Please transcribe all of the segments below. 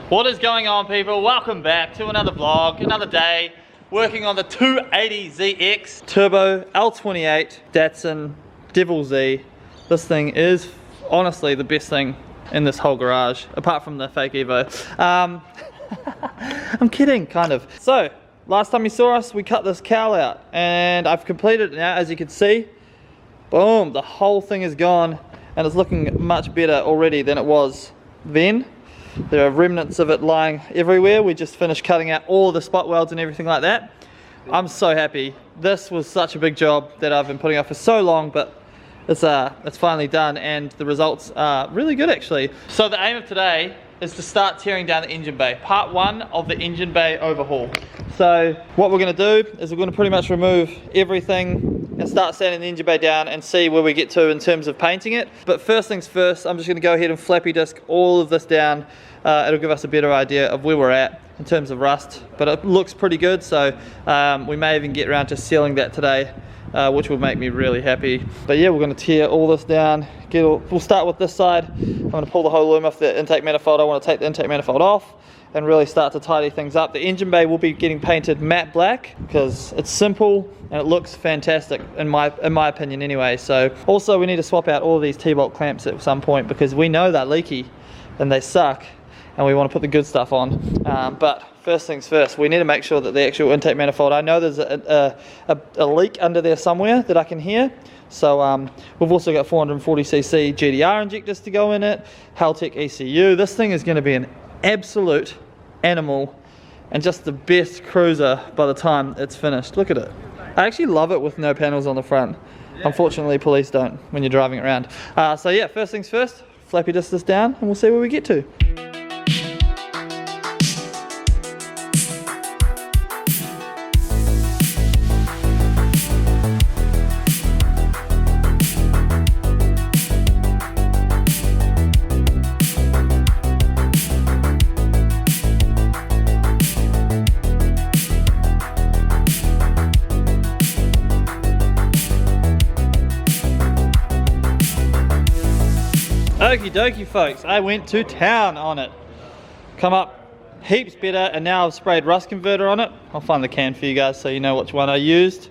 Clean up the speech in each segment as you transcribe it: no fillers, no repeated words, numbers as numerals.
What is going on, people? Welcome back to another vlog, another day working on the 280ZX Turbo L28 Datsun Devil Z. This thing is honestly the best thing in this whole garage, apart from the fake Evo. I'm kidding, kind of. So, last time you saw us, we cut this cowl out, and I've completed it now, as you can see. Boom, the whole thing is gone, and it's looking much better already than it was then. There are remnants of it lying everywhere. We just finished cutting out all the spot welds and everything like that. I'm so happy. This was such a big job that I've been putting off for so long, but it's finally done, and the results are really good actually. So the aim of today is to start tearing down the engine bay. Part 1 of the engine bay overhaul. So what we're going to do is we're going to pretty much remove everything and start sanding the engine bay down and see where we get to in terms of painting it. But first things first, I'm just going to go ahead and flappy disc all of this down. It'll give us a better idea of where we're at in terms of rust, but it looks pretty good, so we may even get around to sealing that today, which will make me really happy. But yeah, we're going to tear all this down. We'll start with this side. I'm going to pull the whole loom off the intake manifold. I want to take the intake manifold off and really start to tidy things up. The engine bay will be getting painted matte black because it's simple and it looks fantastic in my opinion anyway. So also we need to swap out all of these T-bolt clamps at some point because we know they're leaky and they suck, and we want to put the good stuff on. But first things first, we need to make sure that the actual intake manifold, I know there's a leak under there somewhere that I can hear. So we've also got 440cc GDR injectors to go in it, Haltech ECU. This thing is going to be an absolute animal and just the best cruiser by the time it's finished. Look at it. I actually love it with no panels on the front. Unfortunately, police don't when you're driving it around. So yeah, first things first, flappy disc this down and we'll see where we get to. Okie dokie folks, I went to town on it. Come up heaps better, and now I've sprayed rust converter on it. I'll find the can for you guys so you know which one I used.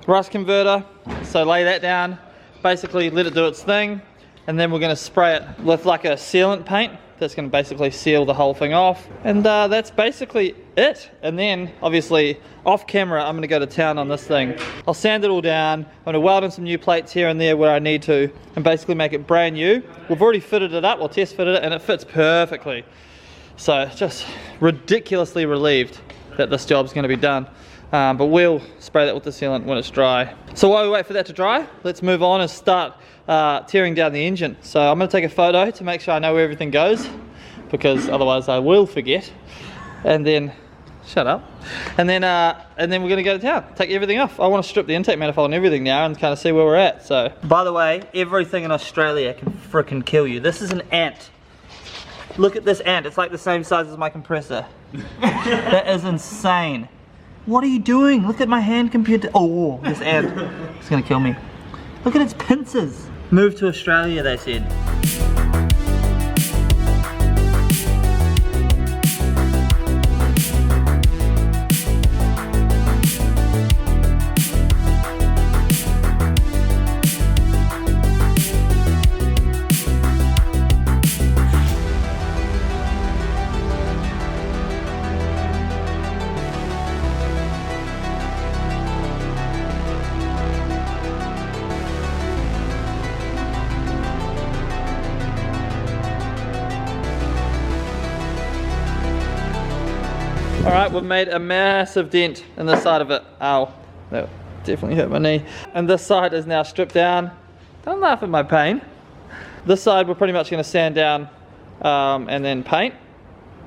Rust converter, so lay that down, basically let it do its thing, and then we're going to spray it with like a sealant paint that's going to basically seal the whole thing off, and that's basically it. And then obviously off camera I'm going to go to town on this thing. I'll sand it all down, I'm going to weld in some new plates here and there where I need to, and basically make it brand new. We've already fitted it up, or test fitted it, and it fits perfectly. So just ridiculously relieved that this job's going to be done. But we'll spray that with the sealant when it's dry. So while we wait for that to dry, let's move on and start tearing down the engine. So I'm going to take a photo to make sure I know where everything goes, because otherwise I will forget. And then, shut up. And then we're going to go to town, take everything off. I want to strip the intake manifold and everything now and kind of see where we're at. So, by the way, everything in Australia can frickin' kill you. This is an ant. Look at this ant. It's like the same size as my compressor. That is insane. What are you doing? Look at my hand compared to... Oh, this ant. It's gonna kill me. Look at its pincers. Move to Australia, they said. Alright, we've made a massive dent in the side of it. Ow, that definitely hurt my knee. And this side is now stripped down. Don't laugh at my pain. This side we're pretty much going to sand down and then paint.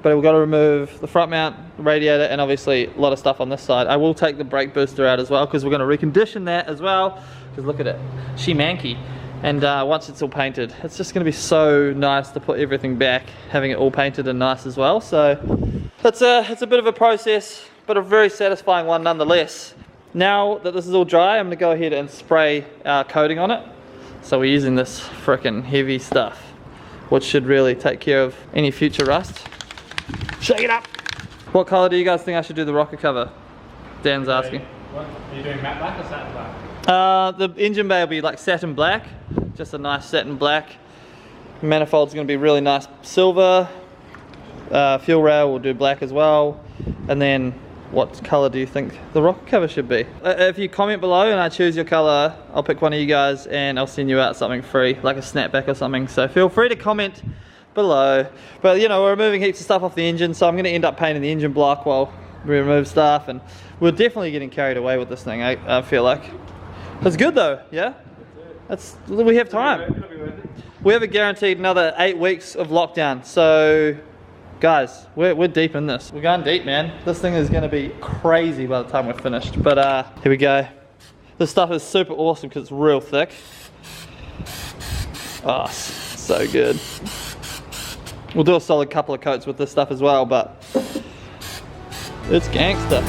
But we've got to remove the front mount, the radiator, and obviously a lot of stuff on this side. I will take the brake booster out as well, because we're going to recondition that as well. Because look at it, she manky. And once it's all painted, it's just going to be so nice to put everything back, having it all painted and nice as well. So it's a bit of a process, but a very satisfying one nonetheless. Now that this is all dry, I'm going to go ahead and spray our coating on it. So we're using this frickin' heavy stuff, which should really take care of any future rust. Shake it up. What colour do you guys think I should do the rocker cover? Dan's asking. What? Are you doing matte black or satin black? The engine bay will be like satin black. Just a nice satin black. Manifold's going to be really nice silver. Fuel rail will do black as well. And then what colour do you think the rocker cover should be? If you comment below and I choose your colour, I'll pick one of you guys and I'll send you out something free, like a snapback or something. So feel free to comment below. But you know, we're removing heaps of stuff off the engine, so I'm going to end up painting the engine block while we remove stuff. And we're definitely getting carried away with this thing, I feel like. It's good though, yeah? We have time. We have a guaranteed another 8 weeks of lockdown, so guys, we're deep in this. We're going deep, man. This thing is going to be crazy by the time we're finished. But here we go. This stuff is super awesome because it's real thick. Oh, so good. We'll do a solid couple of coats with this stuff as well, but it's gangster.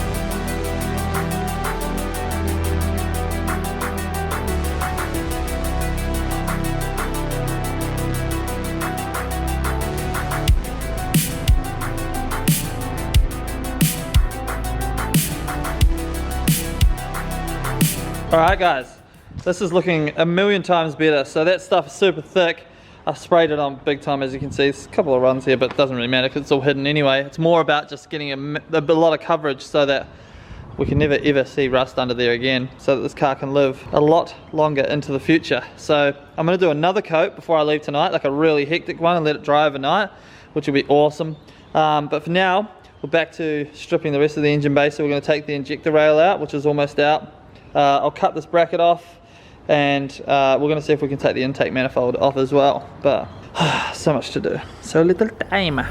Alright guys, this is looking a million times better. So that stuff is super thick. I sprayed it on big time, as you can see. There's a couple of runs here, but it doesn't really matter because it's all hidden anyway. It's more about just getting a lot of coverage so that we can never ever see rust under there again, so that this car can live a lot longer into the future. So I'm going to do another coat before I leave tonight, like a really hectic one, and let it dry overnight, which will be awesome. But for now, we're back to stripping the rest of the engine bay. So we're going to take the injector rail out, which is almost out. I'll cut this bracket off, and we're going to see if we can take the intake manifold off as well. But so much to do, so little time.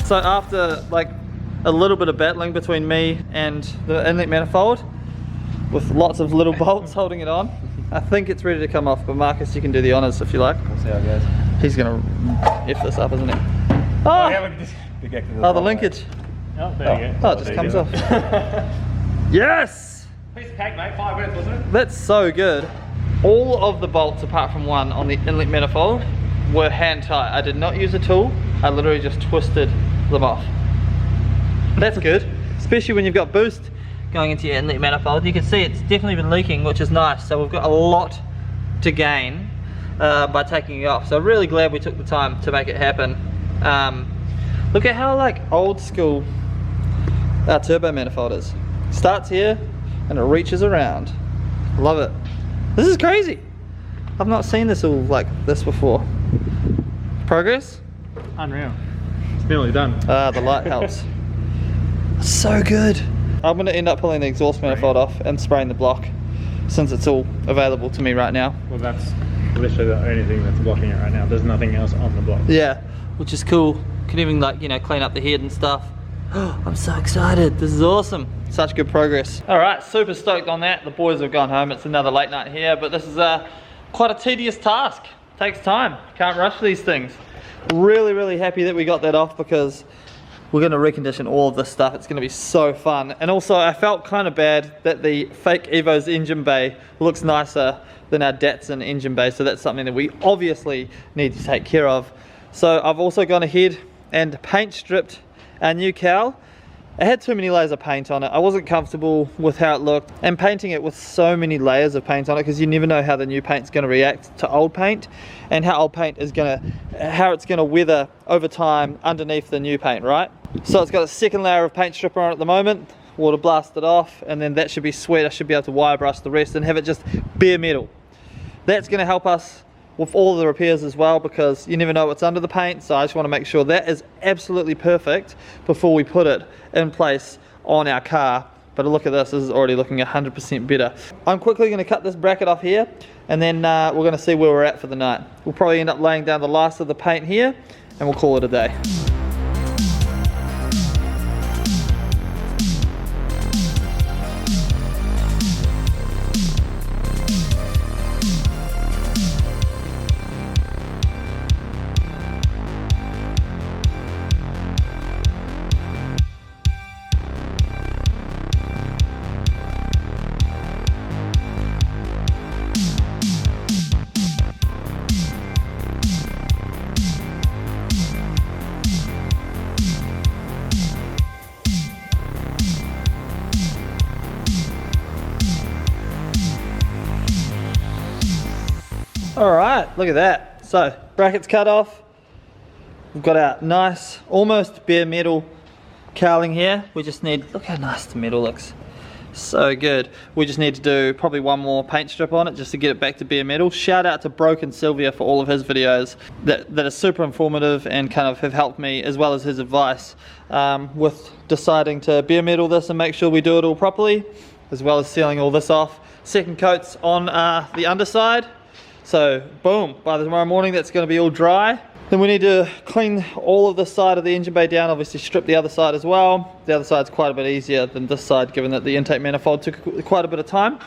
So after like a little bit of battling between me and the inlet manifold, with lots of little bolts holding it on, I think it's ready to come off. But Marcus, you can do the honours if you like. We'll see how it goes. He's gonna F this up, isn't he? Oh, the linkage. Oh, there you go. Oh, it just comes off. Yes! Piece of cake, mate. 5 minutes, wasn't it? That's so good. All of the bolts, apart from one on the inlet manifold, were hand tight. I did not use a tool. I literally just twisted them off. That's good, especially when you've got boost going into your inlet manifold. You can see it's definitely been leaking, which is nice. So we've got a lot to gain by taking it off. So really glad we took the time to make it happen. Look at how like old school our turbo manifold is. Starts here and it reaches around. Love it. This is crazy. I've not seen this all like this before. Progress? Unreal. It's nearly done. The light helps. So good. I'm going to end up pulling the exhaust manifold off and spraying the block, since it's all available to me right now. Well, that's literally the only thing that's blocking it right now. There's nothing else on the block. Yeah, which is cool. Can even like, you know, clean up the head and stuff. I'm so excited. This is awesome. Such good progress. All right, super stoked on that. The boys have gone home. It's another late night here, but this is quite a tedious task. Takes time. Can't rush these things. Really, really happy that we got that off, because we're going to recondition all of this stuff. It's going to be so fun. And also I felt kind of bad that the fake Evo's engine bay looks nicer than our Datsun engine bay, so that's something that we obviously need to take care of. So I've also gone ahead and paint stripped our new cowl. It had too many layers of paint on it. I wasn't comfortable with how it looked, and painting it with so many layers of paint on it, because you never know how the new paint's going to react to old paint, and how old paint is how it's going to weather over time underneath the new paint, right? So it's got a second layer of paint stripper on at the moment. Water blast it off, and then that should be sweet. I should be able to wire brush the rest and have it just bare metal. That's going to help us with all the repairs as well, because you never know what's under the paint. So I just want to make sure that is absolutely perfect before we put it in place on our car. But look at this is already looking 100% better. I'm quickly going to cut this bracket off here, and then we're going to see where we're at for the night. We'll probably end up laying down the last of the paint here, and we'll call it a day. Alright, look at that. So, brackets cut off. We've got our nice, almost bare metal cowling here. We just need, look how nice the metal looks. So good. We just need to do probably one more paint strip on it just to get it back to bare metal. Shout out to Broken Sylvia for all of his videos that are super informative and kind of have helped me, as well as his advice with deciding to bare metal this and make sure we do it all properly, as well as sealing all this off. Second coats on the underside. So boom, by tomorrow morning that's going to be all dry. Then we need to clean all of this side of the engine bay down, obviously strip the other side as well. The other side's quite a bit easier than this side, given that the intake manifold took quite a bit of time.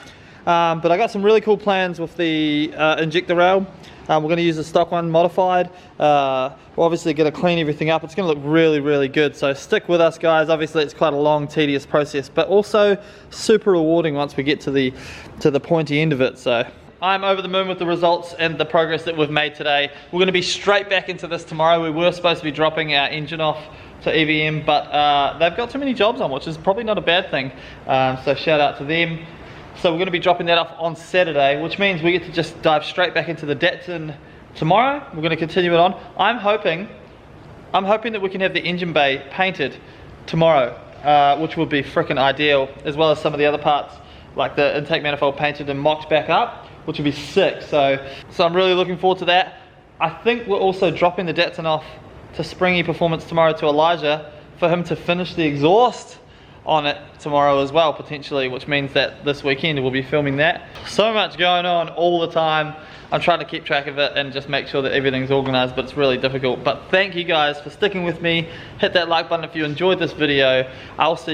But I got some really cool plans with the injector rail. We're going to use the stock one modified. We're obviously going to clean everything up. It's going to look really, really good. So stick with us, guys. Obviously it's quite a long, tedious process, but also super rewarding once we get to the pointy end of it. So I'm over the moon with the results and the progress that we've made today. We're going to be straight back into this tomorrow. We were supposed to be dropping our engine off to EVM, but they've got too many jobs on, which is probably not a bad thing. So shout out to them. So we're going to be dropping that off on Saturday, which means we get to just dive straight back into the Datsun tomorrow. We're going to continue it on. I'm hoping that we can have the engine bay painted tomorrow, which would be freaking ideal, as well as some of the other parts, like the intake manifold painted and mocked back up, which would be sick. So I'm really looking forward to that. I think we're also dropping the Datsun off to Springy Performance tomorrow to Elijah for him to finish the exhaust on it tomorrow as well, potentially, which means that this weekend we'll be filming that. So much going on all the time. I'm trying to keep track of it and just make sure that everything's organized, but it's really difficult. But thank you guys for sticking with me. Hit that like button if you enjoyed this video. I'll see you